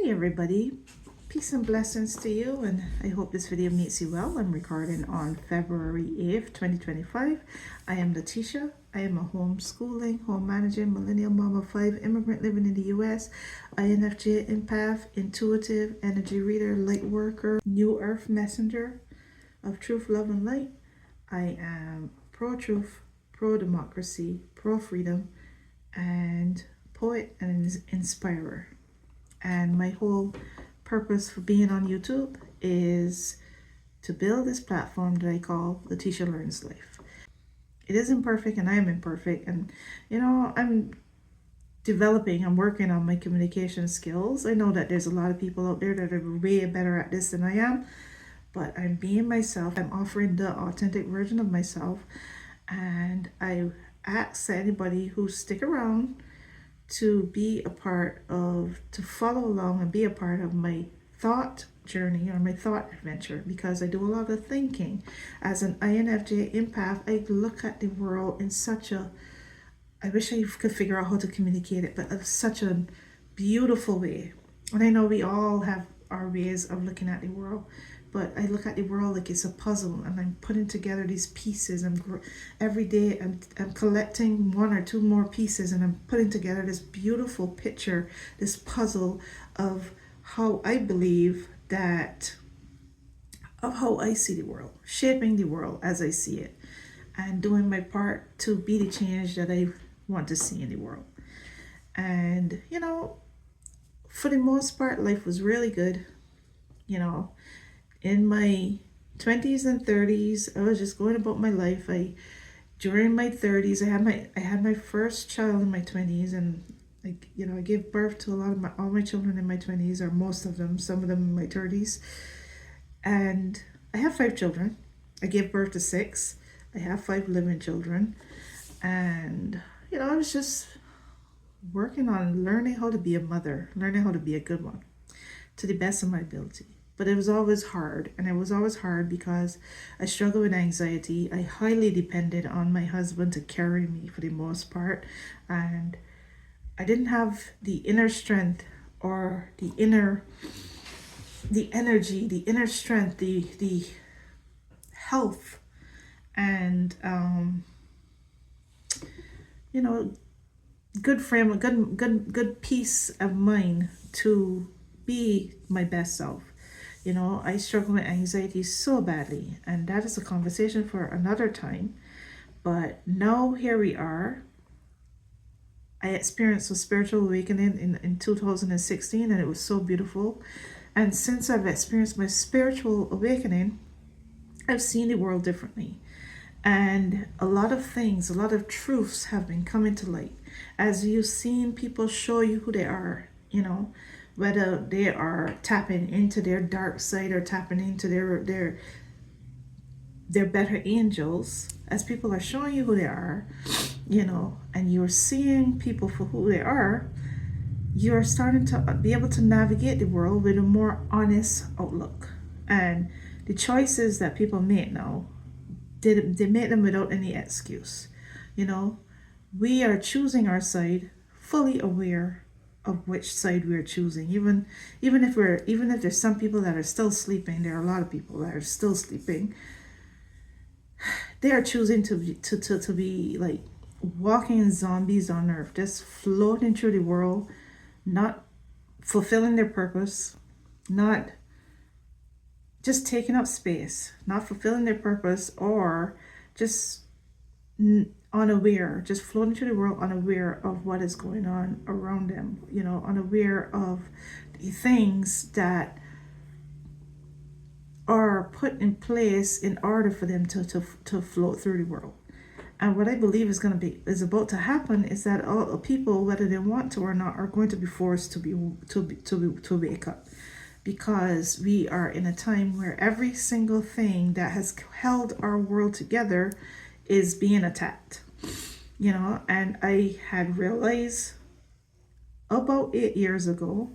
Hey everybody, peace and blessings to you, and I hope this video meets you well. I'm recording on February 8th, 2025. I am Letitia. I am a homeschooling, home managing, millennial mom of 5, immigrant living in the US, infj, empath, intuitive, energy reader, light worker, new earth messenger of truth, love, and light. I am pro-truth, pro-democracy, pro-freedom, and poet and inspirer. And my whole purpose for being on YouTube is to build this platform that I call Letitia Learns Life. It is imperfect and I am imperfect, and I'm working on my communication skills. I know that there's a lot of people out there that are way better at this than I am, but I'm being myself. I'm offering the authentic version of myself, and I ask anybody who stick around to be a part of, to follow along and be a part of my thought journey or my thought adventure, because I do a lot of thinking. As an infj empath, I look at the world in such a, I wish I could figure out how to communicate it, but of such a beautiful way. And I know we all have our ways of looking at the world, but I look at the world like it's a puzzle, and I'm putting together these pieces. Every day I'm collecting one or two more pieces, and I'm putting together this beautiful picture, this puzzle of how I believe that, of how I see the world, shaping the world as I see it, and doing my part to be the change that I want to see in the world. And for the most part, life was really good. In my 20s and 30s, I was just going about my life. During my 30s, I had my first child in my 20s, and I gave birth to all my children in my 20s, or most of them, some of them in my 30s. And I have 5 children. I gave birth to 6. I have 5 living children. And I was just working on learning how to be a mother, learning how to be a good one to the best of my ability. But it was always hard, and it was always hard because I struggled with anxiety. I highly depended on my husband to carry me for the most part, and I didn't have the inner strength, or the energy, the inner strength, the health, and good frame, good peace of mind to be my best self. I struggle with anxiety so badly, and that is a conversation for another time. But now here we are. I experienced a spiritual awakening in 2016, and it was so beautiful. And since I've experienced my spiritual awakening, I've seen the world differently. And a lot of things, a lot of truths have been coming to light as you've seen people show you who they are, whether they are tapping into their dark side or tapping into their better angels. As people are showing you who they are, and you're seeing people for who they are, you're starting to be able to navigate the world with a more honest outlook. And the choices that people make now, they make them without any excuse. We are choosing our side, fully aware of which side we're choosing. Even if there's some people that are still sleeping, there are a lot of people that are still sleeping. They are choosing to be like walking zombies on earth, just floating through the world, not fulfilling their purpose, not just taking up space, not fulfilling their purpose, or just unaware, just floating through the world, unaware of what is going on around them, unaware of the things that are put in place in order for them to float through the world. And what I believe is about to happen is that all people, whether they want to or not, are going to be forced to wake up, because we are in a time where every single thing that has held our world together is being attacked. And I had realized about 8 years ago,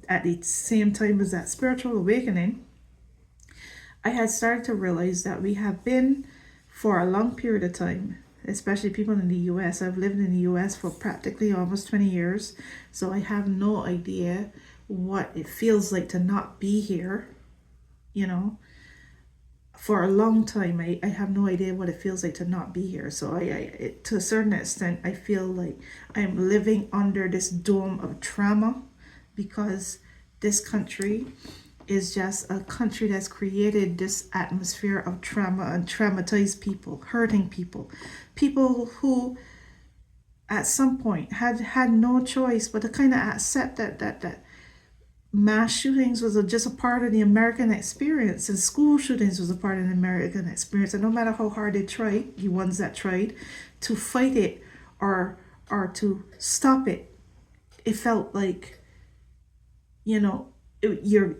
at the same time as that spiritual awakening, I had started to realize that we have been, for a long period of time, especially people in the US. I've lived in the US for practically almost 20 years, so I have no idea what it feels like to not be here, you know. For a long time, I have no idea what it feels like to not be here. So to a certain extent, I feel like I'm living under this dome of trauma, because this country is just a country that's created this atmosphere of trauma and traumatized people, hurting people, people who at some point had no choice but to kind of accept that mass shootings was just a part of the American experience, and school shootings was a part of the American experience. And no matter how hard they tried, the ones that tried to fight it or to stop it, it felt like, you know, you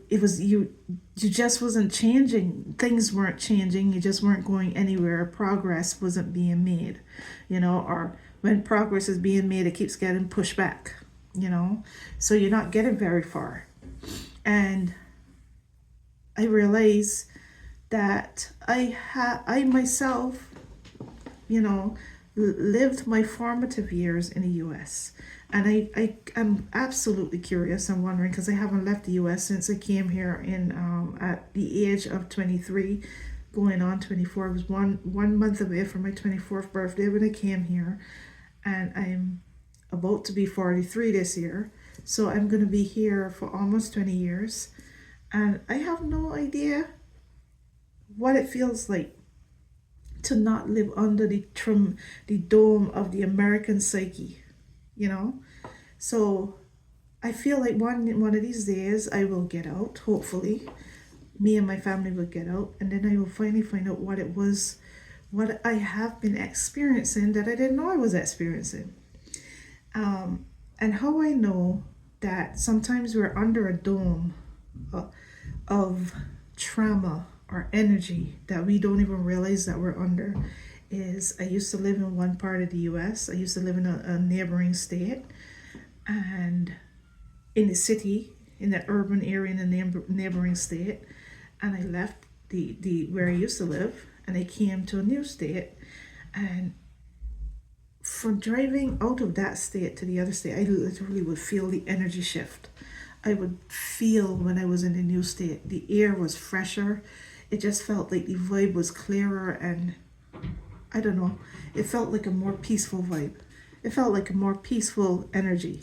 just wasn't changing. Things weren't changing. You just weren't going anywhere. Progress wasn't being made, you know. Or when progress is being made, it keeps getting pushed back, you know. So you're not getting very far. And I realize that I myself, you know, lived my formative years in the U.S. And I'm absolutely curious and wondering, because I haven't left the U.S. since I came here in at the age of 23, going on 24. I was one month away from my 24th birthday when I came here, and I'm about to be 43 this year. So I'm going to be here for almost 20 years, and I have no idea what it feels like to not live under the dome of the American psyche, you know. So I feel like one of these days I will get out. Hopefully, me and my family will get out, and then I will finally find out what it was, what I have been experiencing that I didn't know I was experiencing. And how I know that sometimes we're under a dome of trauma or energy that we don't even realize that we're under is, I used to live in one part of the US. I used to live in a neighboring state, and in the city, in the urban area in the neighboring state, and I left the where I used to live, and I came to a new state. And from driving out of that state to the other state, I literally would feel the energy shift. I would feel when I was in the new state, the air was fresher. It just felt like the vibe was clearer, and I don't know, it felt like a more peaceful vibe. It felt like a more peaceful energy.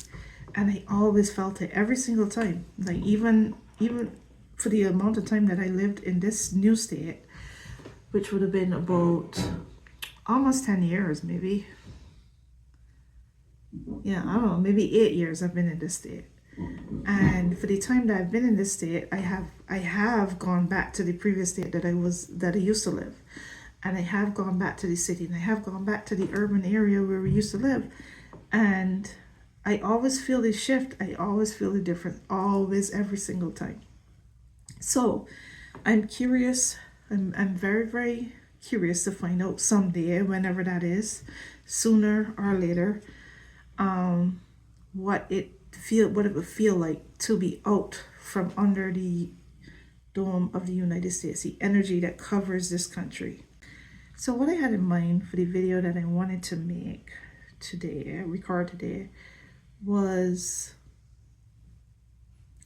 And I always felt it every single time. Like even for the amount of time that I lived in this new state, which would have been about almost 10 years, maybe. Yeah, I don't know, maybe 8 years I've been in this state. And for the time that I've been in this state, I have gone back to the previous state that I used to live. And I have gone back to the city, and I have gone back to the urban area where we used to live. And I always feel the shift. I always feel the difference, always, every single time. So I'm curious. I'm very, very curious to find out someday, whenever that is, sooner or later, what it would feel like to be out from under the dome of the United States, the energy that covers this country. So what I had in mind for the video that I wanted to make today, record today, was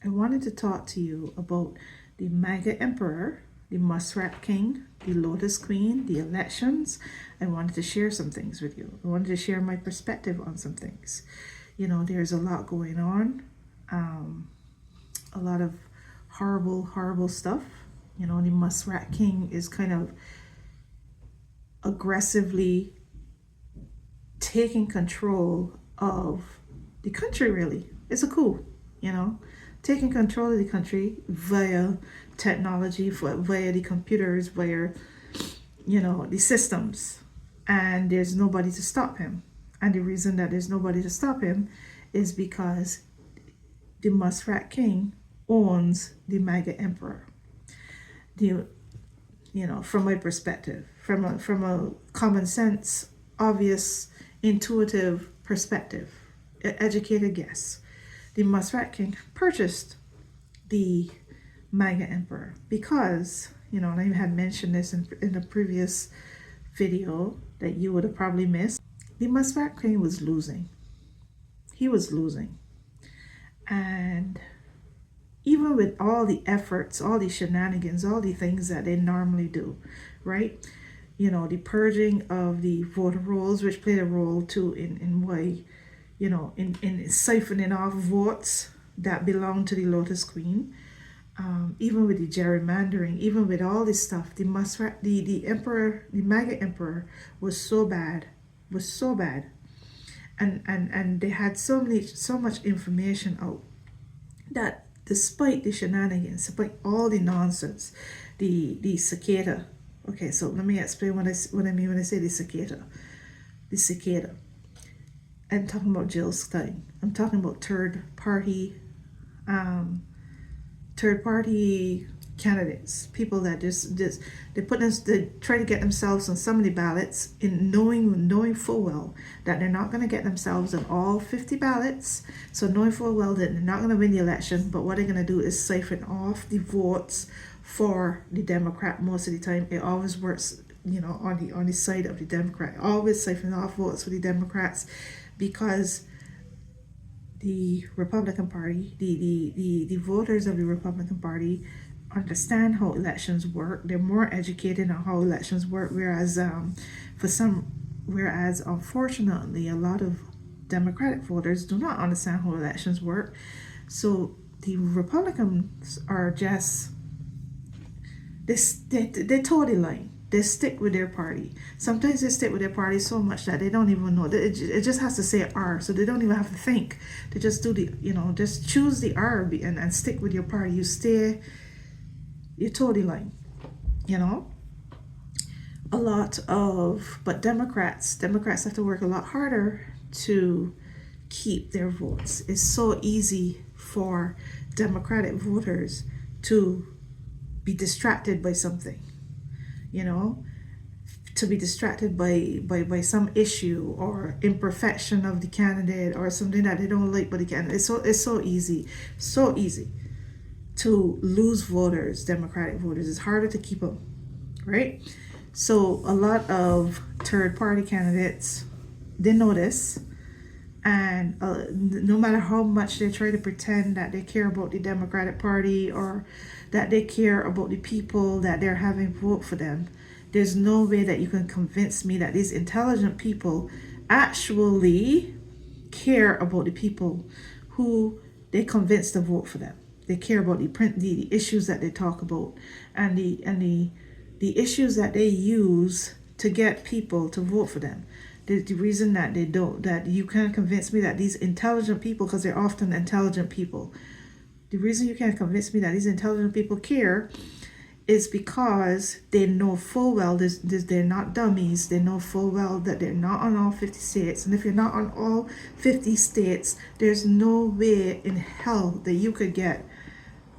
I wanted to talk to you about the Maga Emperor, the Muskrat King, the Lotus Queen, the elections. I wanted to share some things with you. I wanted to share my perspective on some things. You know, there's a lot going on, a lot of horrible stuff. You know, the Muskrat King is kind of aggressively taking control of the country, really. It's a coup, you know, taking control of the country via technology, via the computers, via, you know, the systems. And there's nobody to stop him. And the reason that there's nobody to stop him is because the Muskrat King owns the Maga Emperor. You know, from my perspective, from a common sense, obvious, intuitive perspective, educated guess, the Muskrat King purchased the Maga Emperor because, you know, and I had mentioned this in a previous video that you would have probably missed. The Muskrat King was losing. He was losing. And even with all the efforts, all the shenanigans, all the things that they normally do, right? You know, the purging of the voter rolls, which played a role too in why, you know, in siphoning off votes that belong to the Lotus Queen. Even with the gerrymandering, even with all this stuff, the emperor, the Maga emperor was so bad, and they had so much information out that despite the shenanigans, despite all the nonsense, the cicada. Okay, so let me explain what I mean when I say the cicada. The cicada. I'm talking about Jill Stein. I'm talking about third party candidates, people that just they try to get themselves on so many ballots in knowing full well that they're not going to get themselves on all 50 ballots, so knowing full well that they're not going to win the election, but what they're going to do is siphon off the votes for the Democrat. Most of the time it always works, you know, on the side of the Democrat, always siphon off votes for the Democrats, because the Republican Party, the voters of the Republican Party understand how elections work. They're more educated on how elections work, whereas unfortunately a lot of Democratic voters do not understand how elections work. So the Republicans are just they toe the line. They stick with their party. Sometimes they stick with their party so much that they don't even know. It just has to say R, so they don't even have to think. They just do just choose the R and stick with your party. You toe the line, you know. But Democrats have to work a lot harder to keep their votes. It's so easy for Democratic voters to be distracted by something, you know, to be distracted by some issue or imperfection of the candidate or something that they don't like. But the candidate, it's so easy to lose voters, Democratic voters. It's harder to keep them, right? So a lot of third party candidates, they know this, and no matter how much they try to pretend that they care about the Democratic Party or that they care about the people that they're having vote for them, there's no way that you can convince me that these intelligent people actually care about the people who they convince to vote for them. They care about the issues that they talk about, and the issues that they use to get people to vote for them. The reason that that you can't convince me that these intelligent people, because they're often intelligent people, the reason you can't convince me that these intelligent people care is because they know full well they're not dummies. They know full well that they're not on all 50 states. And if you're not on all 50 states, there's no way in hell that you could get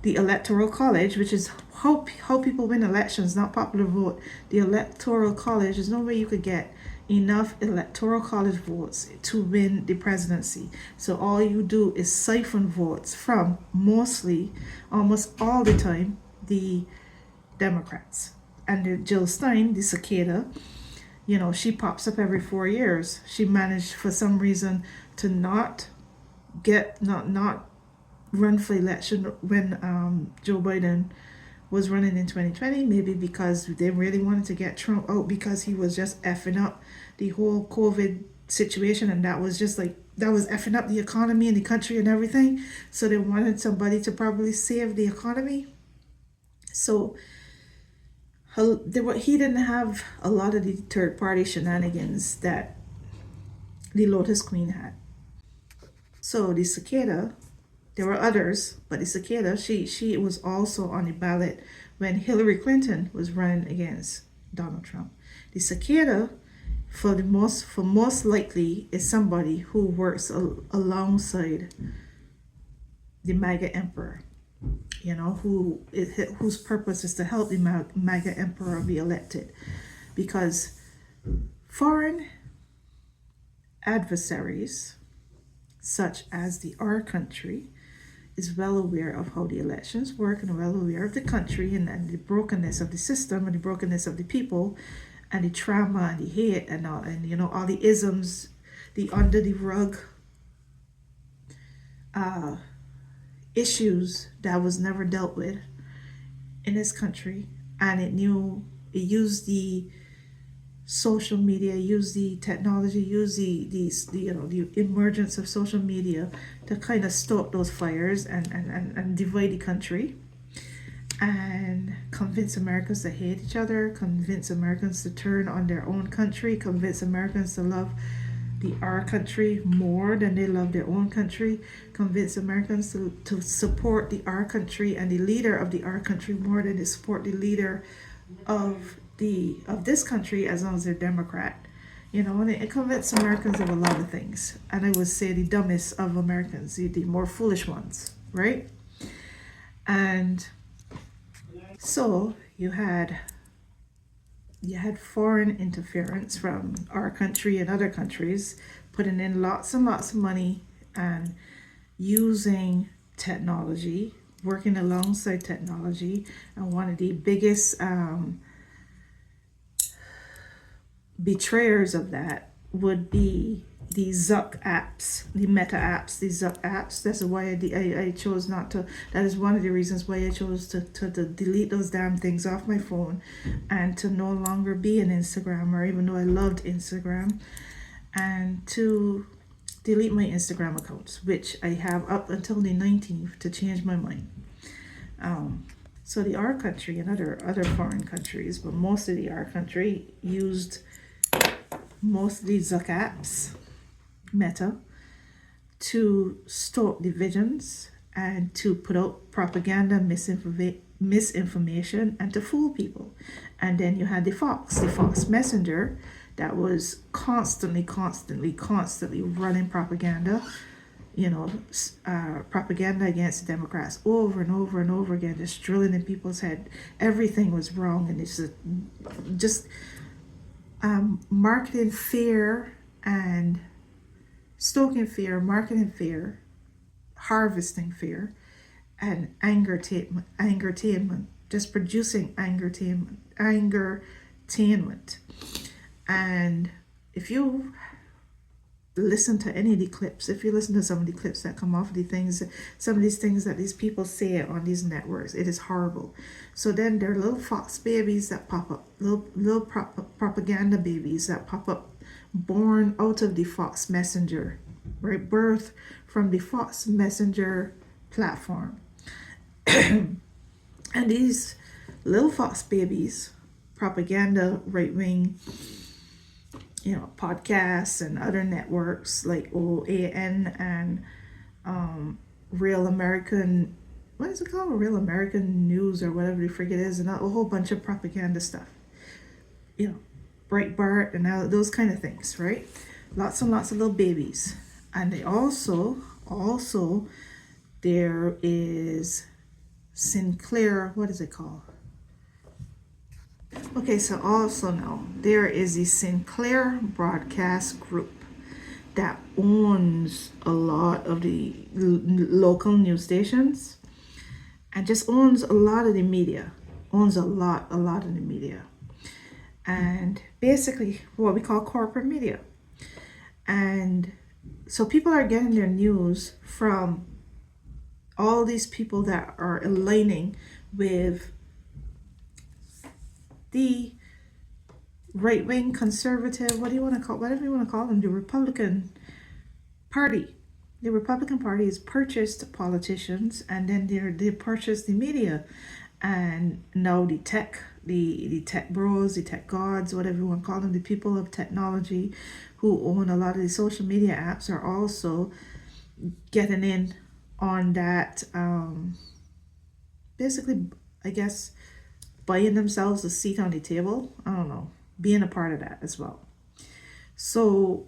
the Electoral College, which is how people win elections, not popular vote. The Electoral College, there's no way you could get enough Electoral College votes to win the presidency. So all you do is siphon votes from almost all the time, the Democrats. And Jill Stein, the cicada, you know, she pops up every 4 years. She managed for some reason to not run for election when Joe Biden was running in 2020, maybe because they really wanted to get Trump out because he was just effing up the whole COVID situation, and that was effing up the economy and the country and everything. So they wanted somebody to probably save the economy. So he didn't have a lot of the third party shenanigans that the Lotus Queen had. So the cicada, there were others, but the cicada, she was also on the ballot when Hillary Clinton was running against Donald Trump. The cicada, for most likely, is somebody who works alongside the Maga emperor, you know, whose purpose is to help the Maga emperor be elected, because foreign adversaries, such as our country, is well aware of how the elections work and well aware of the country and the brokenness of the system and the brokenness of the people and the trauma and the hate and all, and you know, all the isms, the under the rug issues that was never dealt with in this country, and it used the social media, use the technology, use the emergence of social media to kind of stoke those fires and divide the country and convince Americans to hate each other, convince Americans to turn on their own country, convince Americans to love our country more than they love their own country, convince Americans to support our country and the leader of our country more than they support the leader of this country, as long as they're Democrat. And it convinced Americans of a lot of things. And I would say the dumbest of Americans, the more foolish ones, right? And so you had foreign interference from our country and other countries, putting in lots and lots of money and using technology, working alongside technology. And one of the biggest betrayers of that would be the Zuck apps, the Meta apps, the Zuck apps. That's why I chose not to. That is one of the reasons why I chose to delete those damn things off my phone and to no longer be an Instagrammer, even though I loved Instagram, and to delete my Instagram accounts, which I have up until the 19th to change my mind. So our country and other foreign countries, but most of our country used most of these Zuck apps, Meta, to stoke divisions and to put out propaganda, misinformation, and to fool people. And then you had the Fox Messenger, that was constantly running propaganda, propaganda against the Democrats over and over and over again, just drilling in people's head. Everything was wrong, and it's just marketing fear and stoking fear, marketing fear, harvesting fear, and angertainment, just producing angertainment. And if you listen to any of the clips, if you listen to some of the clips that come off of some of these things that these people say on these networks, it is horrible. So then there are little fox babies that pop up, little propaganda babies that pop up, born out of the Fox Messenger, right? Birth from the Fox Messenger platform. And these little fox babies, propaganda, right-wing, podcasts and other networks like OAN and Real American, what is it called? Real American News or whatever the frig it is, and a whole bunch of propaganda stuff. Breitbart and those kind of things, right? Lots and lots of little babies. And they also there is Sinclair, what is it called? Okay, so also now there is the Sinclair Broadcast Group that owns a lot of the local news stations and just owns a lot of the media, owns a lot of the media. And basically what we call corporate media. And so people are getting their news from all these people that are aligning with the right-wing conservative, whatever you want to call them, the Republican Party. The Republican Party has purchased politicians, and then they purchased the media. And now the tech bros, the tech gods, whatever you want to call them, the people of technology who own a lot of the social media apps are also getting in on that, basically, I guess, buying themselves a seat on the table. I don't know, being a part of that as well. So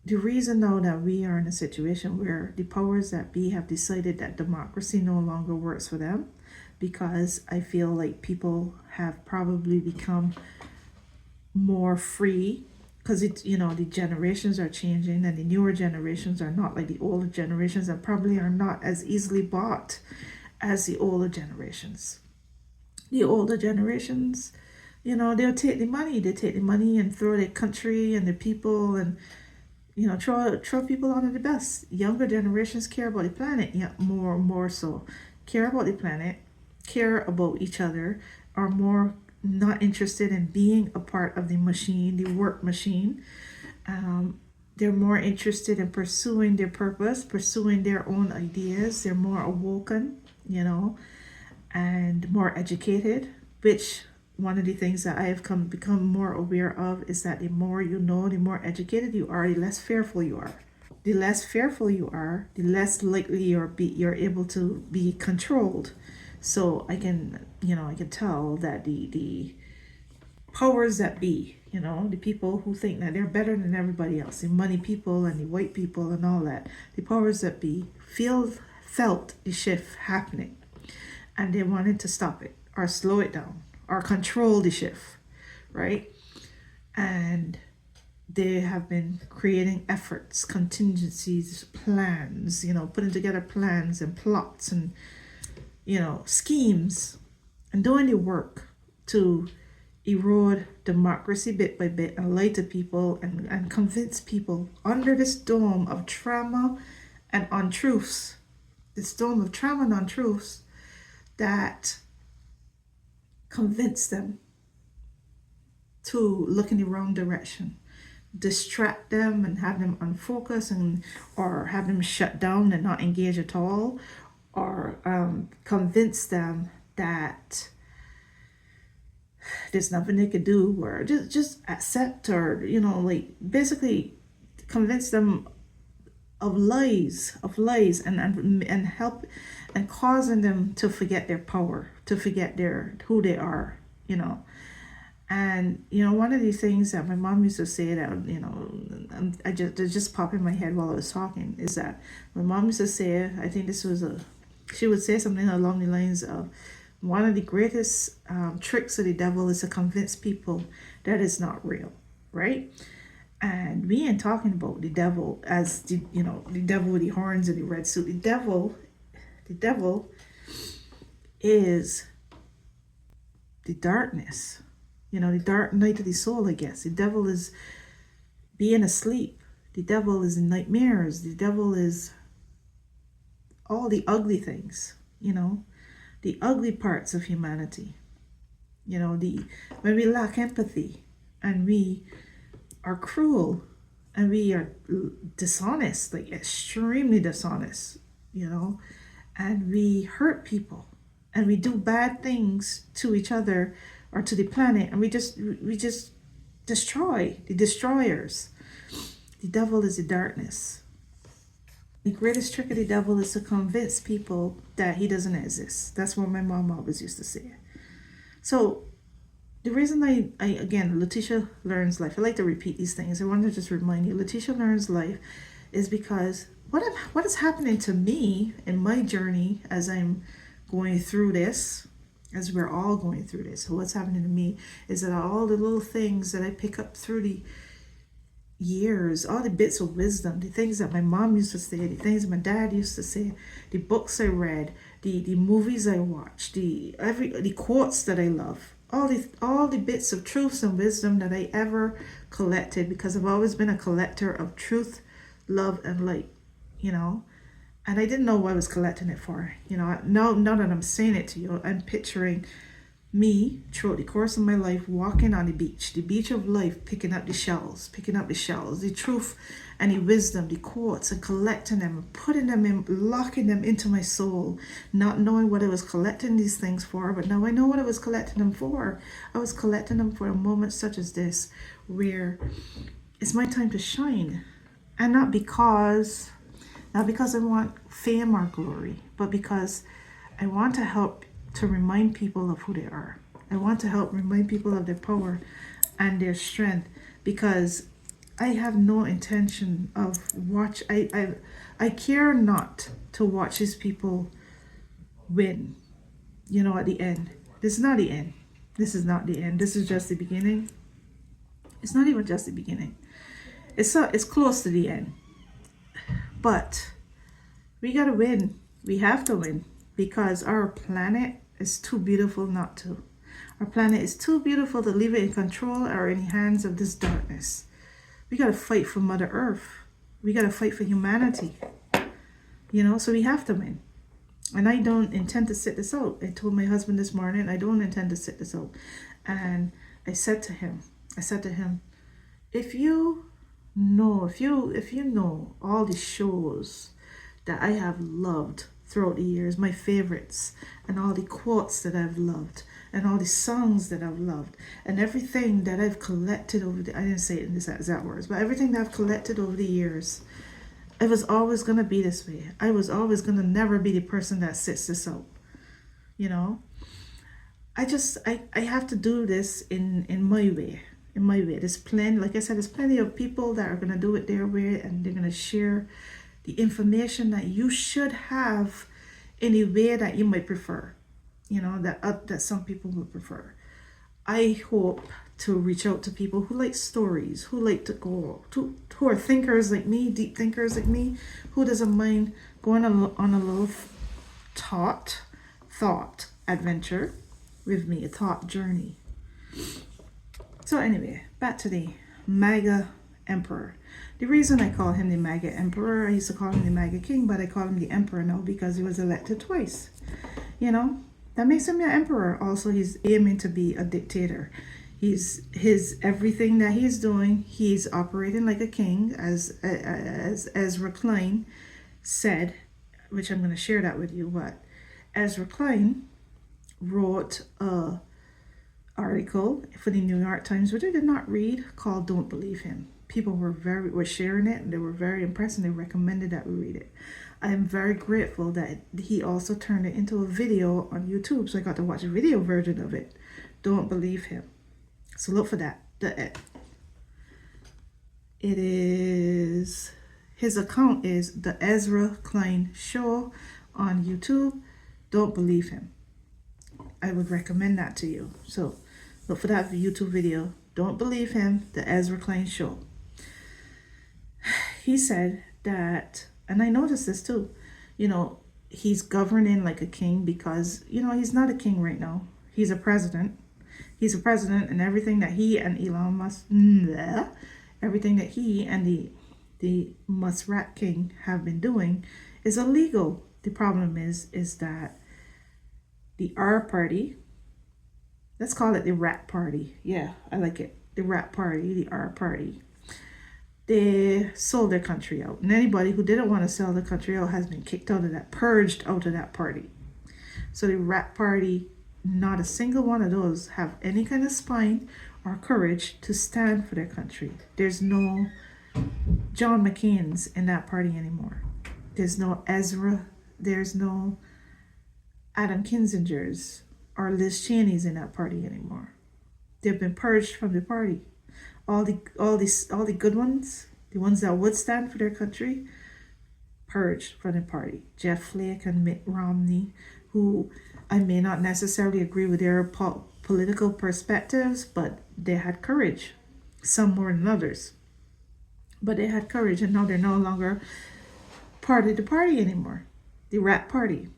the reason now that we are in a situation where the powers that be have decided that democracy no longer works for them, because I feel like people have probably become more free, because the generations are changing, and the newer generations are not like the older generations, and probably are not as easily bought as the older generations. The older generations, they'll take the money. They take the money and throw their country and their people and you know, throw people under the bus. Younger generations care about the planet, yeah, more so. Care about the planet, care about each other, are more not interested in being a part of the machine, the work machine. They're more interested in pursuing their purpose, pursuing their own ideas. They're more awoken, you know, and more educated, which one of the things that I have become more aware of is that the more you know, the more educated you are, the less fearful you are. The less fearful you are, the less likely you're able to be controlled. So I can, I can tell that the powers that be, the people who think that they're better than everybody else, the money people and the white people and all that, the powers that be felt the shift happening, and they wanted to stop it or slow it down or control the shift, right? And they have been creating efforts, contingencies, plans, putting together plans and plots and, schemes, and doing the work to erode democracy bit by bit and lie to people and convince people under this dome of trauma and untruths, that convince them to look in the wrong direction, distract them and have them unfocused, or have them shut down and not engage at all, or convince them that there's nothing they could do, or just accept, or basically convince them of lies and help and causing them to forget their power, to forget who they are. And one of these things that my mom used to say that it just popped in my head while I was talking, is that my mom used to say, I think she would say something along the lines of, one of the greatest tricks of the devil is to convince people that it's not real, right? And we ain't talking about the devil as the devil with the horns and the red suit. The devil is the darkness, the dark night of the soul, I guess. The devil is being asleep. The devil is nightmares. The devil is all the ugly things, the ugly parts of humanity. When we lack empathy, and we are cruel, and we are dishonest, like extremely dishonest, and we hurt people, and we do bad things to each other or to the planet, and we just destroy, the destroyers. The devil is the darkness. The greatest trick of the devil is to convince people that he doesn't exist. That's what my mom always used to say. So the reason I again, Letitia Learns Life, I like to repeat these things. I want to just remind you, Letitia Learns Life is because what is happening to me in my journey as I'm going through this, as we're all going through this. So what's happening to me is that all the little things that I pick up through the years, all the bits of wisdom, the things that my mom used to say, the things my dad used to say, the books I read, the movies I watched, the quotes that I love, all the bits of truths and wisdom that I ever collected, because I've always been a collector of truth, love, and light, and I didn't know what I was collecting it for. Now that I'm saying it to you, I'm picturing me throughout the course of my life walking on the beach of life, picking up the shells, the truth and the wisdom, the quotes, and collecting them and putting them in, locking them into my soul, not knowing what I was collecting these things for. But now I know what I was collecting them for. I was collecting them for a moment such as this, where it's my time to shine. And not because I want fame or glory, but because I want to help to remind people of who they are. I want to help remind people of their power and their strength, because I have no intention of I care not to watch these people win, at the end. This is not the end. This is not the end. This is just the beginning. It's not even just the beginning. It's close to the end. But we gotta win. We have to win, because our planet is too beautiful not to. Our planet is too beautiful to leave it in control or in the hands of this darkness. We gotta fight for Mother Earth. We got to fight for humanity, you know, so we have to win. And I don't intend to sit this out. I told my husband this morning, I don't intend to sit this out. And I said to him, if you know all the shows that I have loved throughout the years, my favorites, and all the quotes that I've loved, and all the songs that I've loved, and everything that I've collected over I didn't say it in this exact words, but everything that I've collected over the years, it was always going to be this way. I was always going to never be the person that sits this out, you know. I have to do this in my way. In my way. There's plenty, like I said, there's plenty of people that are going to do it their way, and they're going to share the information that you should have in a way that you might prefer, you know, that some people will prefer. I hope to reach out to people who like stories, who like to go to, who are thinkers like me, deep thinkers like me, who doesn't mind going on a little thought adventure with me, a thought journey. So anyway, back to the Maga Emperor. The reason I call him the Maga Emperor, I used to call him the Maga King, but I call him the Emperor now because he was elected twice. You know, that makes him an emperor. Also, he's aiming to be a dictator. His everything that he's doing, he's operating like a king, as Ezra Klein said, which I'm going to share that with you. But Ezra Klein wrote a article for the New York Times, which I did not read, called "Don't Believe Him." People were sharing it, and they were very impressed, and they recommended that we read it. I am very grateful that he also turned it into a video on YouTube, so I got to watch a video version of it. Don't Believe Him. So look for that. It is, his account is the Ezra Klein Show on YouTube. Don't Believe Him. I would recommend that to you. So look for that YouTube video. Don't Believe Him, the Ezra Klein Show. He said that, and I noticed this too, you know, he's governing like a king because, you know, he's not a king right now. He's a president. He's a president, and everything that he and Elon Musk, everything that he and the Muskrat King have been doing is illegal. The problem is that the R party, let's call it the Rat Party. Yeah, I like it. The Rat Party, the R party. They sold their country out. And anybody who didn't want to sell the country out has been kicked out of that, purged out of that party. So the Rat Party, not a single one of those have any kind of spine or courage to stand for their country. There's no John McCain's in that party anymore. There's no Ezra. There's no Adam Kinzinger's or Liz Cheney's in that party anymore. They've been purged from the party. All the good ones, the ones that would stand for their country, purged from the party. Jeff Flake and Mitt Romney, who I may not necessarily agree with their political perspectives, but they had courage. Some more than others. But they had courage, and now they're no longer part of the party anymore. The Rat Party.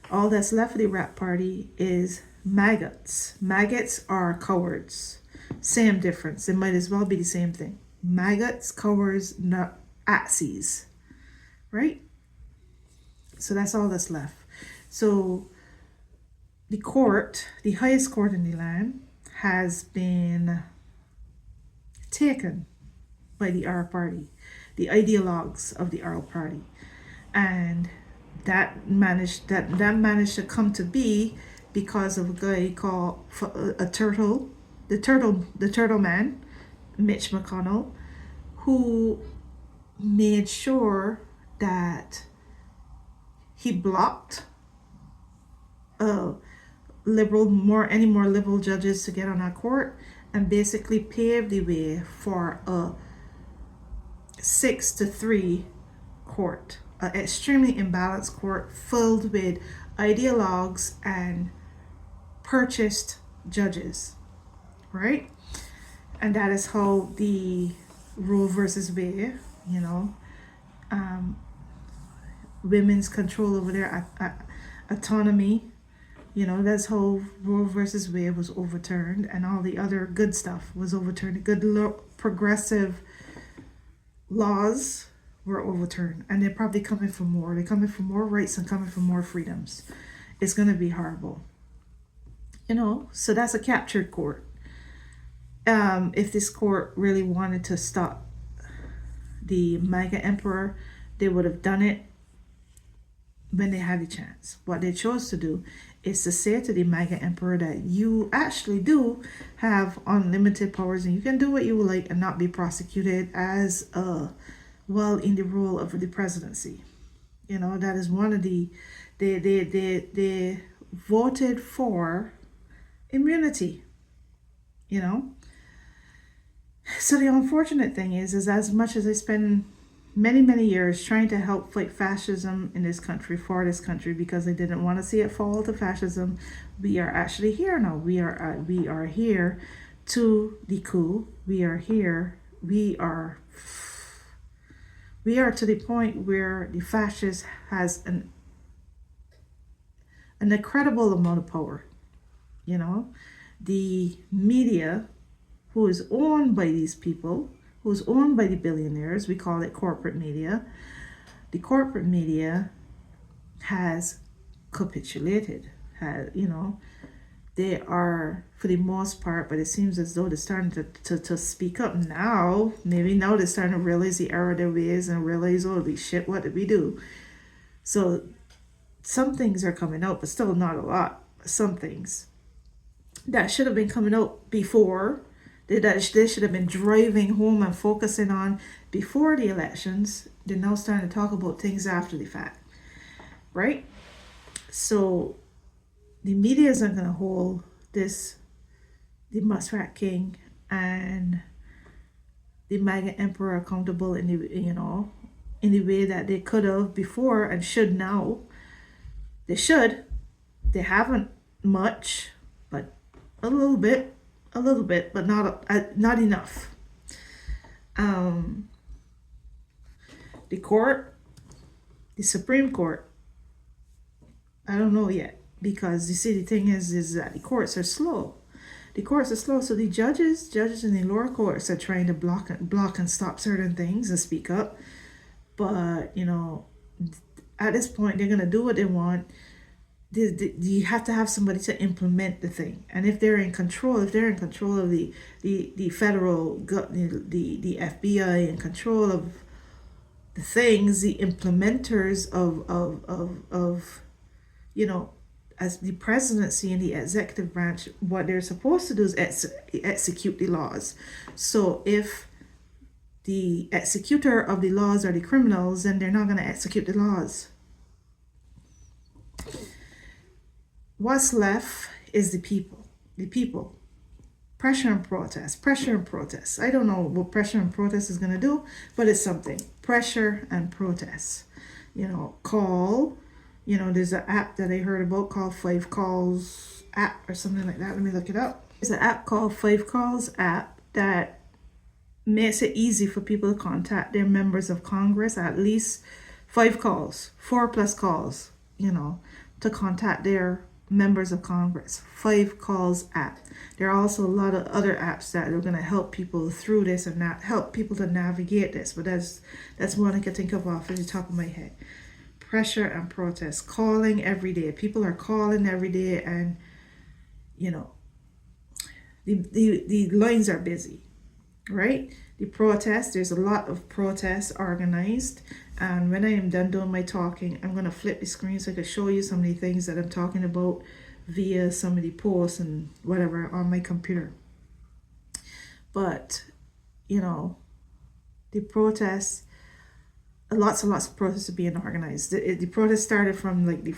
All that's left of the Rat Party is maggots. Maggots are cowards. Same difference. It might as well be the same thing. Maggots, cowards, not Nazis. Right? So that's all that's left. So the court, the highest court in the land, has been taken by the R party, the ideologues of the R party. And that managed to come to be because of a guy called the turtle man, Mitch McConnell, who made sure that he blocked any more liberal judges to get on our court, and basically paved the way for a 6-3 court, an extremely imbalanced court filled with ideologues and purchased judges, right? And that is how the Roe versus Wade, women's control over their autonomy, that's how Roe versus Wade was overturned, and all the other good stuff was overturned. Good progressive laws were overturned, and they're probably coming for more. They're coming for more rights and coming for more freedoms. It's going to be horrible. So that's a captured court. If this court really wanted to stop the Maga emperor, they would have done it when they had a chance. What they chose to do is to say to the Maga emperor that you actually do have unlimited powers and you can do what you like and not be prosecuted as in the role of the presidency. That is one of they voted for immunity. So the unfortunate thing is as much as I spend many years trying to help fight fascism in this country, for this country, because I didn't want to see it fall to fascism, we are actually here now. We are here to the coup. We are to the point where the fascist has an incredible amount of power. The media, who is owned by these people, who's owned by the billionaires, we call it corporate media. The corporate media has capitulated. They are, for the most part, but it seems as though they're starting to speak up now. Maybe now they're starting to realize the error of their ways and realize, holy shit, what did we do? So some things are coming out, but still not a lot. Some things that should have been coming out before, they should have been driving home and focusing on before the elections. They're now starting to talk about things after the fact, right? So the media isn't going to hold the Muskrat King and the Maga Emperor accountable in the way that they could have before and should now. They should. They haven't much, but a little bit, but not enough. The court, the Supreme Court, I don't know yet, because you see the thing is that the courts are slow. So the judges in the lower courts are trying to block and stop certain things and speak up. But at this point, they're gonna do what they want. You have to have somebody to implement the thing, and if they're in control of the federal, the FBI, in control of the things, the implementers of as the presidency and the executive branch, what they're supposed to do is execute the laws. So if the executor of the laws are the criminals, then they're not going to execute the laws. What's left is the people. Pressure and protest. I don't know what pressure and protest is going to do, but it's something. Pressure and protest. There's an app that I heard about called 5 Calls app or something like that. Let me look it up. There's an app called 5 Calls app that makes it easy for people to contact their members of Congress, at least 5 calls, 4+ calls, to contact their members of Congress. 5 Calls app. There are also a lot of other apps that are going to help people through this and not help people to navigate this, but that's one I can think of off the top of my head. Pressure and protest, calling every day. People are calling every day, and the lines are busy, right? The protest, there's a lot of protests organized, and when I am done doing my talking, I'm going to flip the screen so I can show you some of the things that I'm talking about via some of the posts and whatever on my computer. But the protests, lots of protests are being organized. The protest started from like the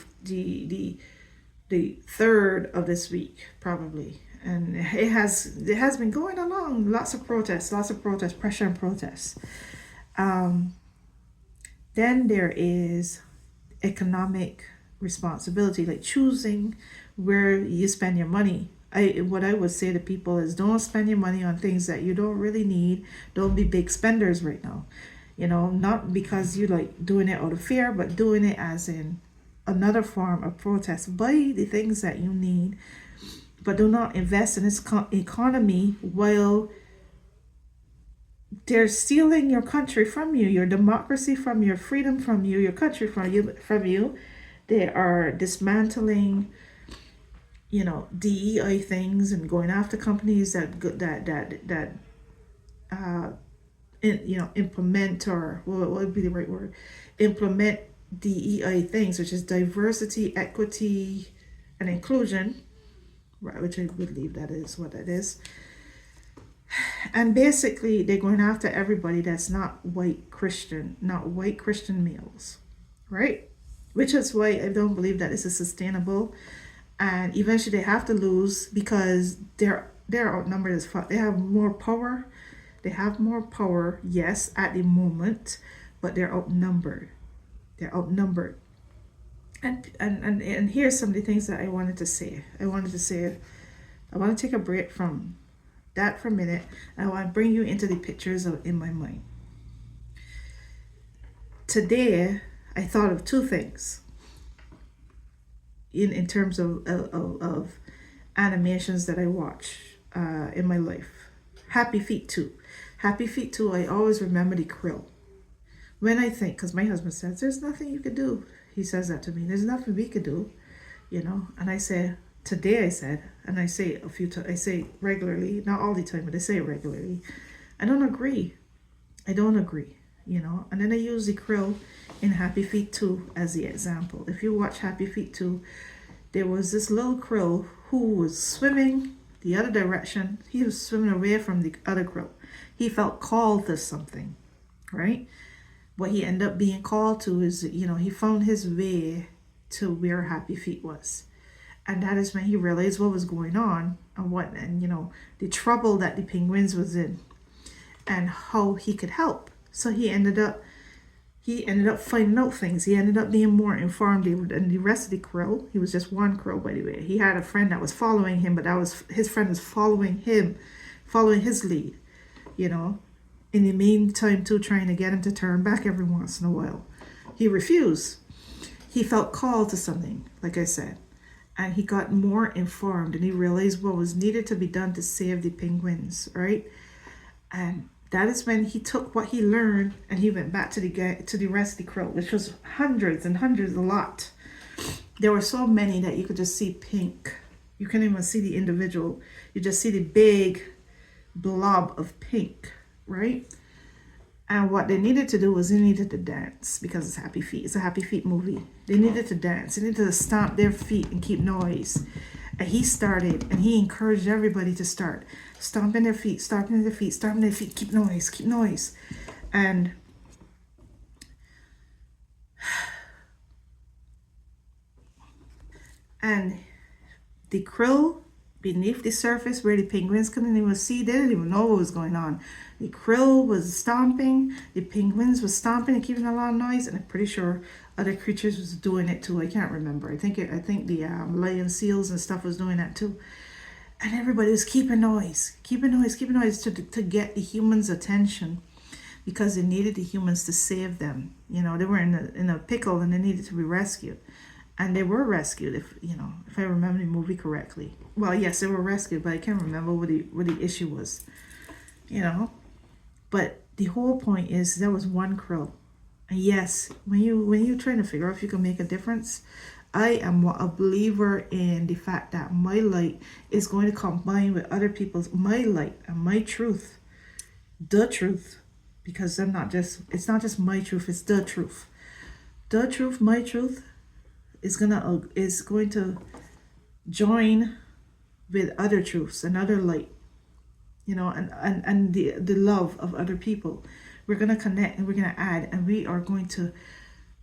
3rd of this week probably, and it has been going along. Lots of protests, pressure and protests. Then there is economic responsibility, like choosing where you spend your money. What I would say to people is, don't spend your money on things that you don't really need. Don't be big spenders right now. Not because you like doing it out of fear, but doing it as in another form of protest. Buy the things that you need, but do not invest in this economy while They're stealing your country from you, your democracy from you, your freedom from you, your country from you. They are dismantling, you know, DEI things and going after companies that implement, or what would be the right word, implement DEI things, which is diversity, equity, and inclusion, right? Which I believe that is what that is. And basically, they're going after everybody that's not white Christian males, right? Which is why I don't believe that this is sustainable. And eventually, they have to lose because they're outnumbered as fuck. They have more power. They have more power, yes, at the moment, but they're outnumbered. They're outnumbered. And here's some of the things that I wanted to say. I want to take a break from that for a minute. I want to bring you into the pictures in my mind. Today, I thought of two things in terms of animations that I watch in my life. Happy Feet 2. Happy Feet 2, I always remember the krill. When I think, because my husband says, there's nothing you could do. He says that to me. There's nothing we could do, you know. And I say, today I said, and I say a few times, I say regularly, not all the time, but I say it regularly. I don't agree, you know. And then I use the krill in Happy Feet 2 as the example. If you watch Happy Feet 2, there was this little krill who was swimming the other direction. He was swimming away from the other krill. He felt called to something, right? What he ended up being called to is, you know, he found his way to where Happy Feet was. And that is when he realized what was going on and you know, the trouble that the penguins was in and how he could help. So he ended up finding out things. He ended up being more informed than the rest of the krill. He was just one krill, by the way. He had a friend that was following him, but his friend was following his lead, you know. In the meantime, too, trying to get him to turn back every once in a while. He refused. He felt called to something, like I said. And he got more informed and he realized what was needed to be done to save the penguins, right? And that is when he took what he learned and he went back to the rest of the krill, which was hundreds and hundreds, a lot. There were so many that you could just see pink. You couldn't even see the individual. You just see the big blob of pink, right? And what they needed to do was they needed to dance, because it's Happy Feet. It's a Happy Feet movie. They needed to dance. They needed to stomp their feet and keep noise. And he started, and he encouraged everybody to start stomping their feet, keep noise. And the krill beneath the surface where the penguins couldn't even see, they didn't even know what was going on. The krill was stomping, the penguins was stomping and keeping a lot of noise, and I'm pretty sure other creatures was doing it too. I can't remember. I think the lion seals and stuff was doing that too. And everybody was keeping noise to get the humans' attention, because they needed the humans to save them. You know, they were in a pickle and they needed to be rescued. And they were rescued, if I remember the movie correctly. Well, yes, they were rescued, but I can't remember what the issue was, you know. But the whole point is there was one krill. And yes, when you're trying to figure out if you can make a difference, I am a believer in the fact that my light is going to combine with other people's, my light and my truth, the truth, because it's not just my truth, it's the truth. The truth, my truth, is going to join with other truths and other light, you know, and the love of other people. We're going to connect and we're going to add, and we are going to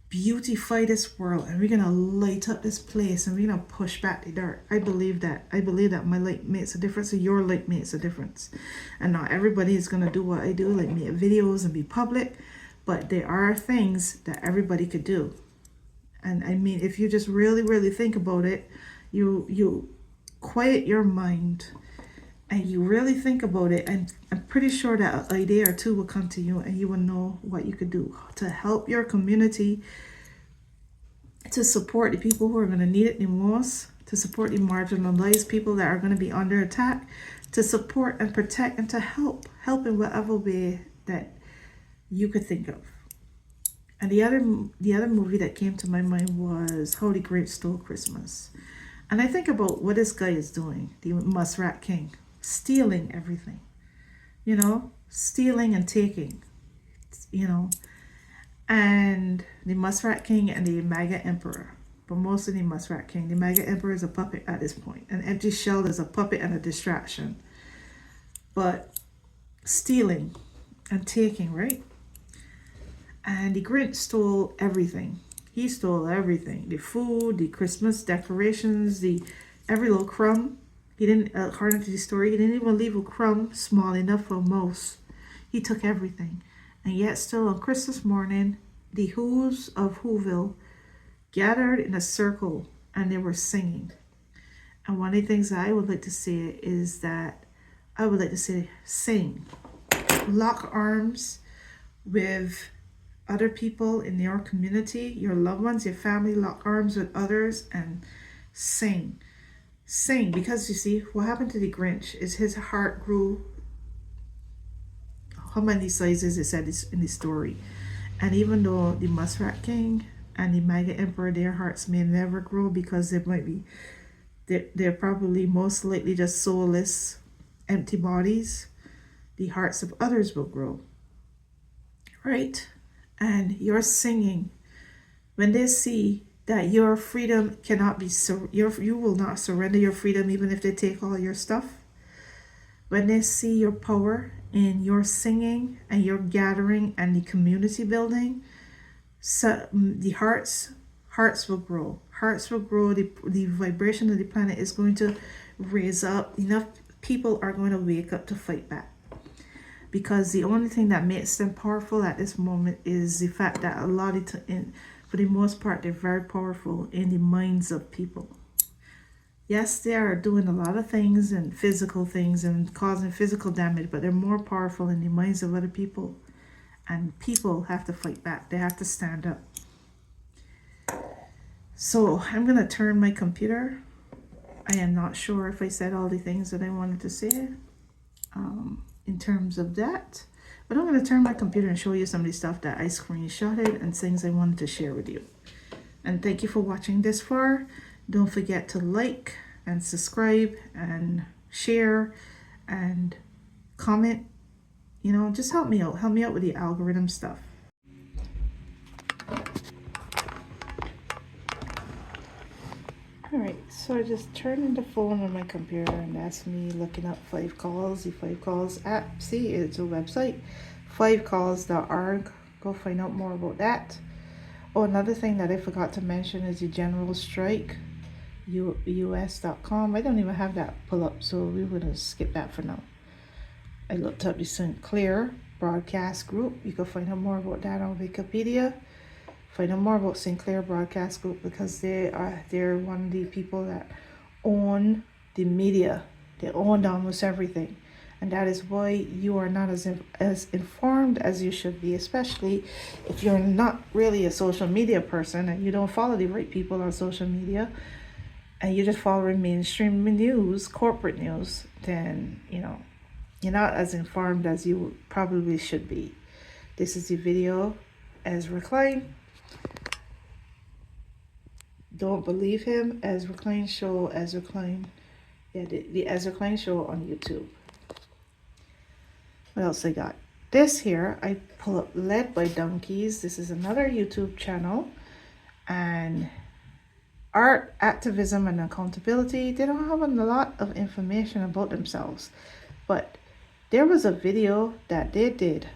beautify this world, and we're going to light up this place, and we're going to push back the dark. I believe that my light makes a difference, and your light makes a difference. And not everybody is going to do what I do, like make videos and be public, but there are things that everybody could do. And I mean, if you just really, really think about it, you quiet your mind and you really think about it, and I'm pretty sure that an idea or two will come to you, and you will know what you could do to help your community, to support the people who are going to need it the most, to support the marginalized people that are going to be under attack, to support and protect and to help in whatever way that you could think of. And the other movie that came to my mind was How the Grinch Stole Christmas. And I think about what this guy is doing, the Muskrat King, stealing everything, you know, stealing and taking, you know, and the Muskrat King and the Maga Emperor. But mostly the Muskrat King. The Maga Emperor is a puppet at this point. An empty shell is a puppet and a distraction. But stealing and taking, right? And the Grinch stole everything. He stole everything. The food, the Christmas decorations, every little crumb. He didn't, according to the story, he didn't even leave a crumb small enough for a mouse. He took everything. And yet still on Christmas morning, the Who's of Whoville gathered in a circle and they were singing. And one of the things I would like to say is that I would like to say sing. Lock arms with other people in your community, your loved ones, your family, lock arms with others and sing. Sing, because you see, what happened to the Grinch is his heart grew, how many sizes it said in the story. And even though the Muskrat King and the Maga Emperor, their hearts may never grow because they might be, they're probably most likely just soulless, empty bodies, the hearts of others will grow, right? And you're singing when they see that your freedom cannot be you will not surrender your freedom even if they take all your stuff. When they see your power in your singing and your gathering and the community building, so the hearts will grow. Hearts will grow. The vibration of the planet is going to raise up. Enough people are going to wake up to fight back. Because the only thing that makes them powerful at this moment is the fact that for the most part, they're very powerful in the minds of people. Yes, they are doing a lot of things and physical things and causing physical damage, but they're more powerful in the minds of other people. And people have to fight back. They have to stand up. So I'm going to turn my computer. I am not sure if I said all the things that I wanted to say. In terms of that, but I'm going to turn my computer and show you some of the stuff that I screenshotted and things I wanted to share with you. And thank you for watching this far. Don't forget to like and subscribe and share and comment. You know, just help me out with the algorithm stuff. Alright, so I just turned in the phone on my computer and that's me looking up 5 Calls, the 5 Calls app. See, it's a website, 5calls.org. Go find out more about that. Oh, another thing that I forgot to mention is the general strike, us.com. I don't even have that pull up, so we're going to skip that for now. I looked up the Sinclair Broadcast Group. You can find out more about that on Wikipedia. Find out more about Sinclair Broadcast Group because they're one of the people that own the media. They own almost everything, and that is why you are not as informed as you should be, especially if you're not really a social media person and you don't follow the right people on social media and you're just following mainstream news, corporate news. Then you know you're not as informed as you probably should be. This is the video as reclined. Don't believe him. As Recline Show, as Recline. Yeah, the As Recline Show on YouTube. What else I got? This here, I pull up Led by Donkeys. This is another YouTube channel. And art, activism, and accountability. They don't have a lot of information about themselves. But there was a video that they did.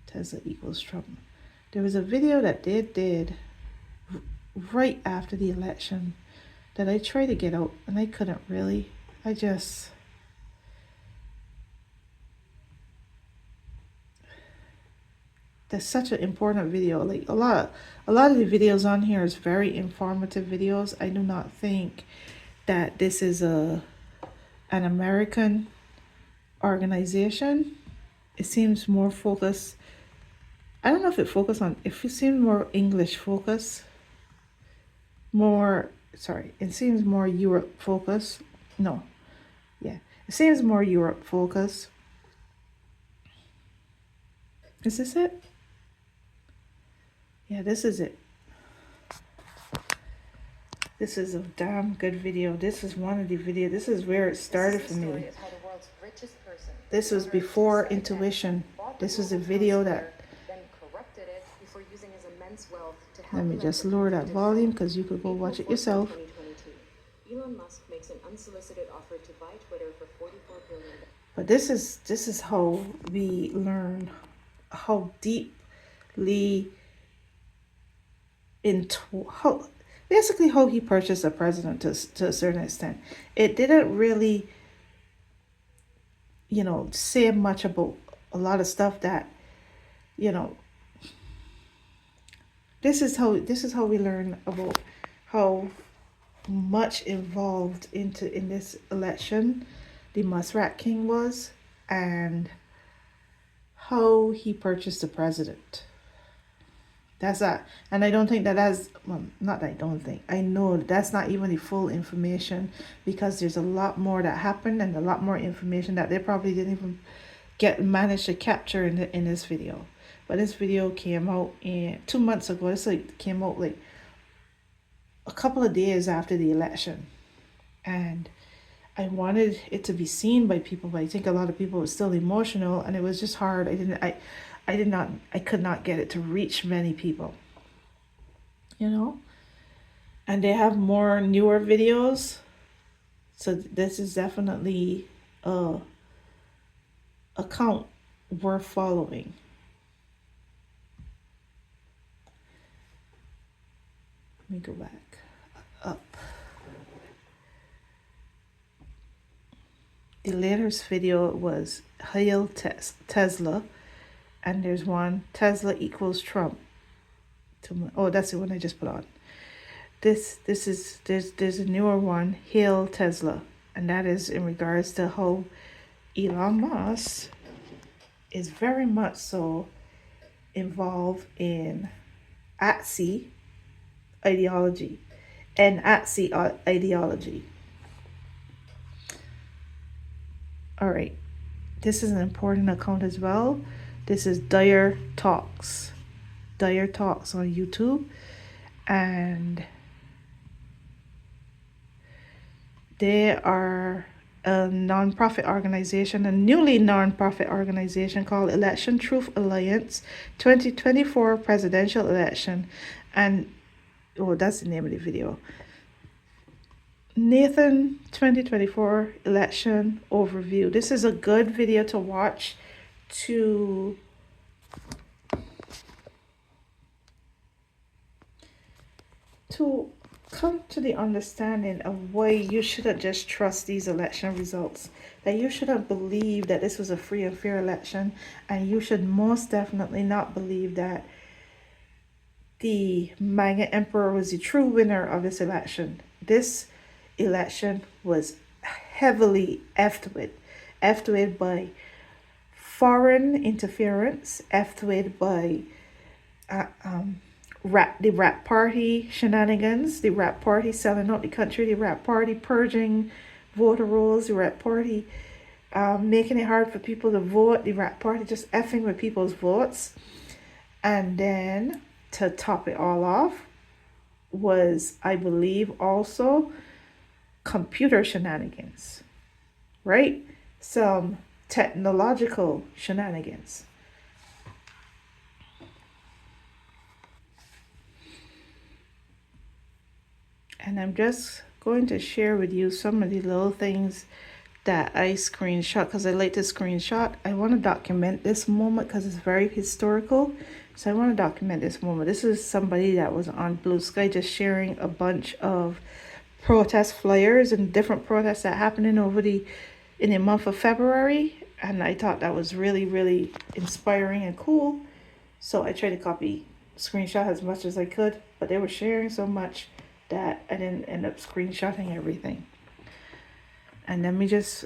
Tesla equals Trump. There was a video that they did right after the election that I tried to get out and I couldn't really. That's such an important video. Like a lot of the videos on here is very informative videos. I do not think that this is an American organization. It seems more focused. I don't know if it seems more English focus. It seems more Europe focus. No. Yeah. It seems more Europe focus. Is this it? Yeah, this is it. This is a damn good video. This is one of the videos. This is where it started for me. This was before intuition. This was a video that... Let me just lower that volume because you could go watch it yourself. Elon Musk makes an unsolicited offer to buy Twitter for $44 billion. But this is how we learn how deeply into how basically how he purchased a president to a certain extent. It didn't really, you know, say much about a lot of stuff that, you know, this is how we learn about how much involved in this election the Muskrat King was, and how he purchased the president. That's that. And I don't think that that's, well, not that I don't think, I know that's not even the full information, because there's a lot more that happened and a lot more information that they probably didn't even manage to capture in this video. But this video came out 2 months ago. It's like came out like a couple of days after the election, and I wanted it to be seen by people, but I think a lot of people were still emotional, and it was just hard. I could not get it to reach many people, you know. And they have more newer videos, so this is definitely a account worth following. Let me go back up. The latest video was Hail Tesla, and there's one Tesla equals Trump. Oh, that's the one I just put on. There's a newer one, Hail Tesla, and that is in regards to how Elon Musk is very much so involved in ATSI ideology and ATSI ideology. All right, this is an important account as well. This is Dire Talks on YouTube, and they are a non-profit organization, a newly non-profit organization called Election Truth Alliance 2024 presidential election. And oh, that's the name of the video. Nathan 2024 election overview. This is a good video to watch to come to the understanding of why you shouldn't just trust these election results, that you shouldn't believe that this was a free and fair election, and you should most definitely not believe that the Maga Emperor was the true winner of this election. This election was heavily effed with by foreign interference, effed with by the Rat Party shenanigans, the Rat Party selling out the country, the Rat Party purging voter rolls, the Rat Party making it hard for people to vote, the Rat Party just effing with people's votes. And then to top it all off was, I believe, also computer shenanigans, right? Some technological shenanigans. And I'm just going to share with you some of the little things that I screenshot, because I like to screenshot. I want to document this moment because it's very historical. So I want to document this moment. This is somebody that was on Blue Sky just sharing a bunch of protest flyers and different protests that happened in the month of February. And I thought that was really, really inspiring and cool. So I tried to screenshot as much as I could, but they were sharing so much that I didn't end up screenshotting everything. And let me just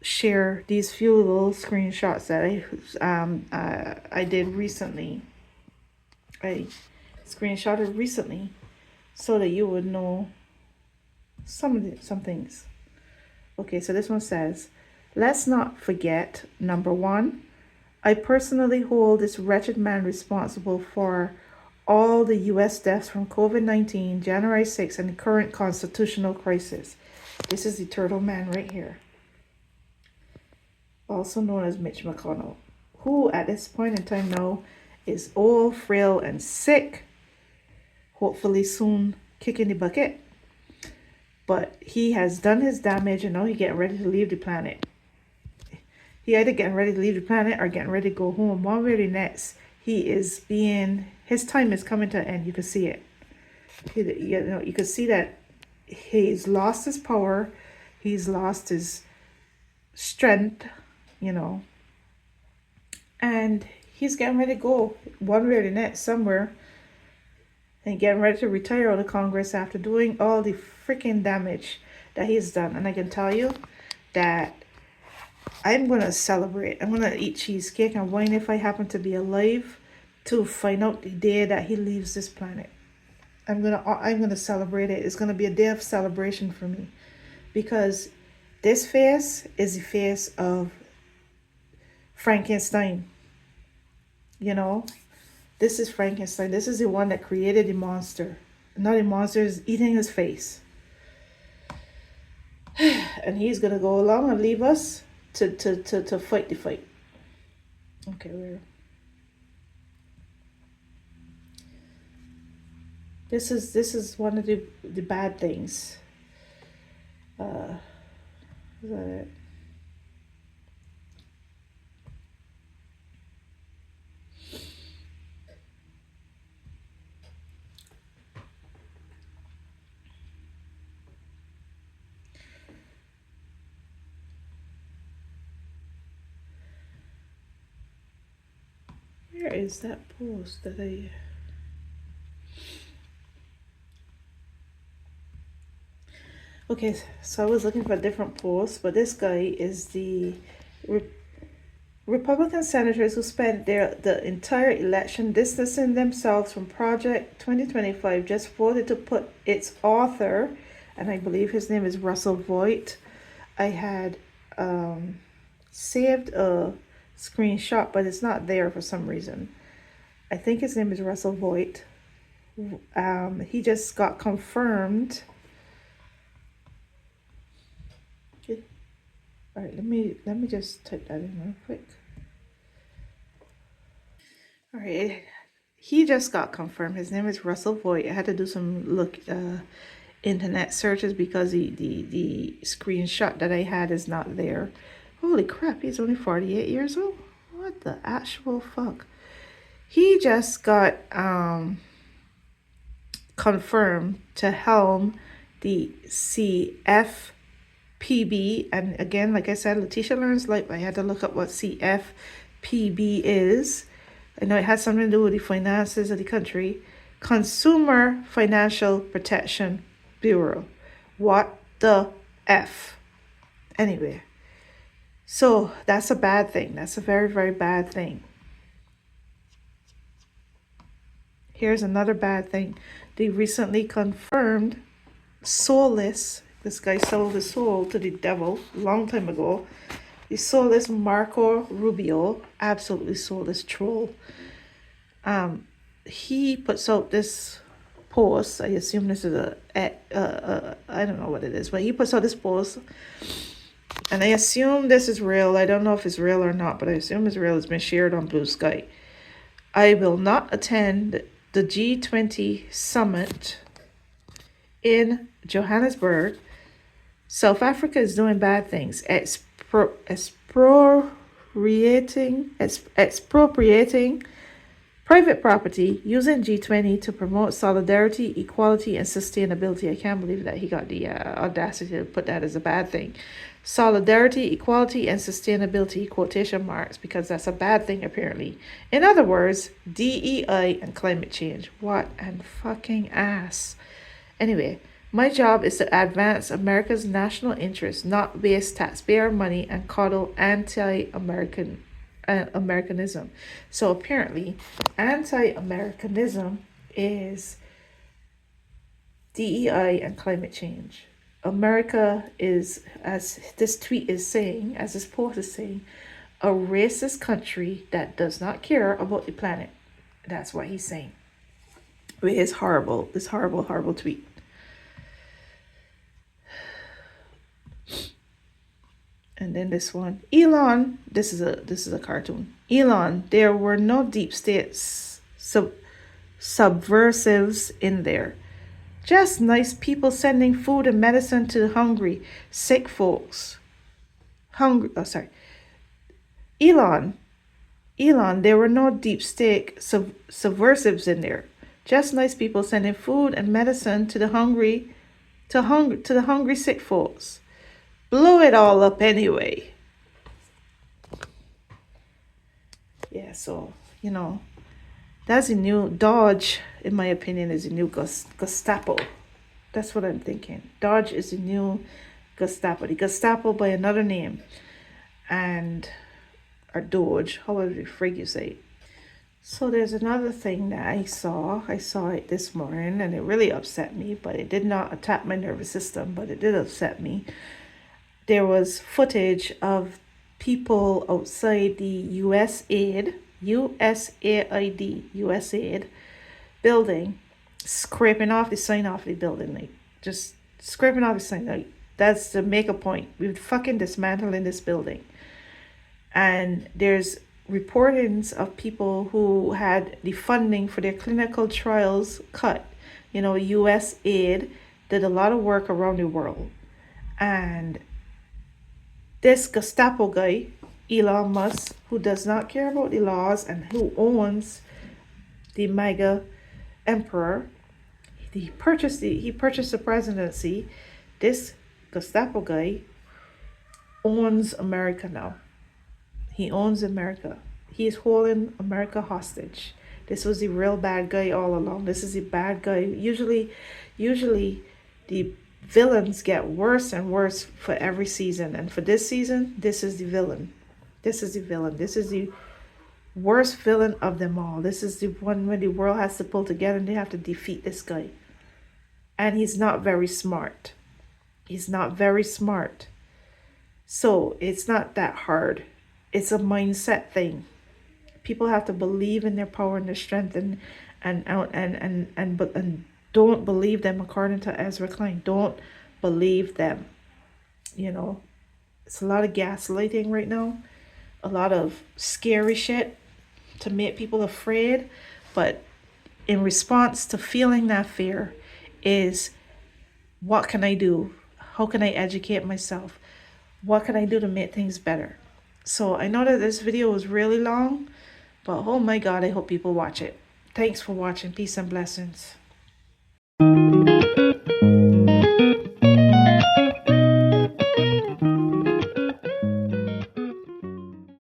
share these few little screenshots that I did recently. I screenshotted recently so that you would know some things. Okay, so this one says, let's not forget, number one, I personally hold this wretched man responsible for all the US deaths from COVID-19, January 6th, and the current constitutional crisis. This is the turtle man right here, also known as Mitch McConnell, who at this point in time now is old, frail, and sick, hopefully soon kicking the bucket. But he has done his damage and now he's getting ready to leave the planet. He either getting ready to leave the planet or getting ready to go home. One way or the next, his time is coming to an end. You can see it. You can see that he's lost his power. He's lost his strength, and he's getting ready to go one way or the next somewhere and getting ready to retire out of Congress after doing all the freaking damage that he's done. And I can tell you that I'm going to celebrate. I'm going to eat cheesecake and wine if I happen to be alive to find out the day that he leaves this planet. I'm going to celebrate it. It's going to be a day of celebration for me, because this face is the face of Frankenstein. This is Frankenstein. This is the one that created the monster. Now the monster is eating his face. And he's going to go along and leave us to fight the fight. Okay, this is one of the bad things. Is that it? Where is that post that I... Okay, so I was looking for a different post, but this guy is the Republican senators who spent the entire election distancing themselves from Project 2025 just voted to put its author, and I believe his name is Russell Voigt. I had saved a screenshot, but it's not there for some reason. I think his name is Russell Voigt. He just got confirmed. Okay. All right, let me just type that in real quick. All right, he just got confirmed. His name is Russell Voigt. I had to do some internet searches because the screenshot that I had is not there. Holy crap, he's only 48 years old? What the actual fuck? He just got confirmed to helm the CFPB. And again, like I said, Letitia Learns Life. I had to look up what CFPB is. I know it has something to do with the finances of the country. Consumer Financial Protection Bureau. What the F? Anyway. So that's a bad thing. That's a very, very bad thing. Here's another bad thing. They recently confirmed soulless. This guy sold his soul to the devil a long time ago. The soulless Marco Rubio, absolutely soulless troll. He puts out this post. I assume this is I don't know what it is, but he puts out this post. And I assume this is real. I don't know if it's real or not, but I assume it's real. It's been shared on Blue Sky. I will not attend the G20 summit in Johannesburg. South Africa is doing bad things. Expropriating private property, using G20 to promote solidarity, equality, and sustainability. I can't believe that he got the audacity to put that as a bad thing. Solidarity, equality, and sustainability, quotation marks, because that's a bad thing apparently. In other words, DEI and climate change. What an fucking ass. Anyway, my job is to advance America's national interests, not waste taxpayer money and coddle anti-Americanism. So apparently, anti-Americanism is DEI and climate change. America is, as this tweet is saying, as this post is saying, a racist country that does not care about the planet. That's what he's saying. With his horrible tweet. And then this one, Elon. This is a cartoon. Elon, there were no deep states subversives in there. Just nice people sending food and medicine to hungry, sick folks. Elon, there were no deep state subversives in there. Just nice people sending food and medicine to the hungry, to the hungry sick folks. Blow it all up anyway. Yeah, so, you know, that's a new Dodge, in my opinion, is a new Gestapo. That's what I'm thinking. Dodge is a new Gestapo. The Gestapo by another name. And, or Doge, however the frig you say. So there's another thing that I saw. I saw it this morning and it really upset me, but it did not attack my nervous system, but it did upset me. There was footage of people outside the USAID building, scraping off the sign off the building, like just scraping off the sign. Like, that's to make a point. We're fucking dismantling this building. And there's reportings of people who had the funding for their clinical trials cut. You know, USAID did a lot of work around the world. And this Gestapo guy, Elon Musk, who does not care about the laws and who owns the Maga emperor, he purchased the presidency. This Gestapo guy owns America now. He owns America. He is holding America hostage. This was the real bad guy all along. This is the bad guy. Usually the villains get worse and worse for every season. And for this season, this is the villain. This is the villain. This is the worst villain of them all. This is the one where the world has to pull together and they have to defeat this guy. And he's not very smart. He's not very smart. So it's not that hard. It's a mindset thing. People have to believe in their power and their strength and don't believe them, according to Ezra Klein. Don't believe them. You know, it's a lot of gaslighting right now. A lot of scary shit to make people afraid. But in response to feeling that fear is, what can I do? How can I educate myself? What can I do to make things better? So I know that this video was really long, but oh my God, I hope people watch it. Thanks for watching. Peace and blessings.